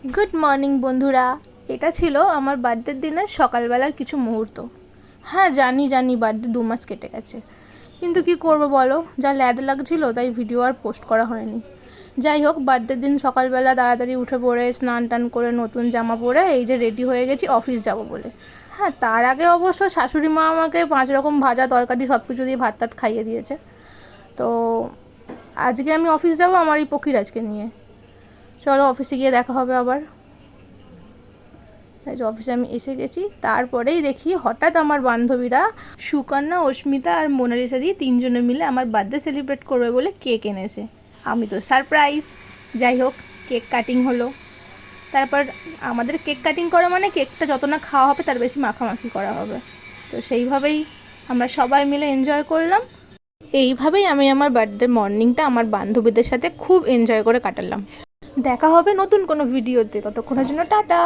Good morning বন্ধুরা। এটা ছিল আমার বার্থডের দিনের সকালবেলার কিছু মুহূর্ত। হ্যাঁ জানি বার্থডে 2 মাস কেটে গেছে, কিন্তু কি করব বলো, যা ল্যাদ লাগছিল তাই ভিডিও আর পোস্ট করা হয়নি। যাই হোক, বার্থডের দিন সকালবেলা তাড়াতাড়ি উঠে পড়ে স্নান টান করে নতুন জামা পরে এই যে রেডি হয়ে গেছি অফিস যাব বলে। হ্যাঁ, তার আগে অবশ্য শাশুড়ি মা আমাকে 5 রকম ভাজা তরকারি সব কিছু দিয়ে ভাত টাত খাইয়ে দিয়েছে। তো আজকে আমি অফিস যাব আমার এই পক্ষীরাজকে নিয়ে। চলো অফিসে গিয়ে দেখা হবে আবার। যে অফিসে আমি এসে গেছি, তারপরেই দেখি হঠাৎ আমার বান্ধবীরা সুকন্যা, অস্মিতা আর মোনালিসা দিয়ে 3জনে মিলে আমার বার্থডে সেলিব্রেট করবে বলে কেক এনেছে। আমি তো সারপ্রাইজ। যাই হোক, কেক কাটিং হলো। তারপর আমাদের কেক কাটিং করা মানে কেকটা যত না খাওয়া হবে তার বেশি মাখামাখি করা হবে। তো সেইভাবেই আমরা সবাই মিলে এনজয় করলাম। এইভাবেই আমি আমার বার্থডে মর্নিংটা আমার বান্ধবীদের সাথে খুব এনজয় করে কাটালাম। দেখা হবে নতুন কোনো ভিডিওতে, ততক্ষণের জন্য টাটা।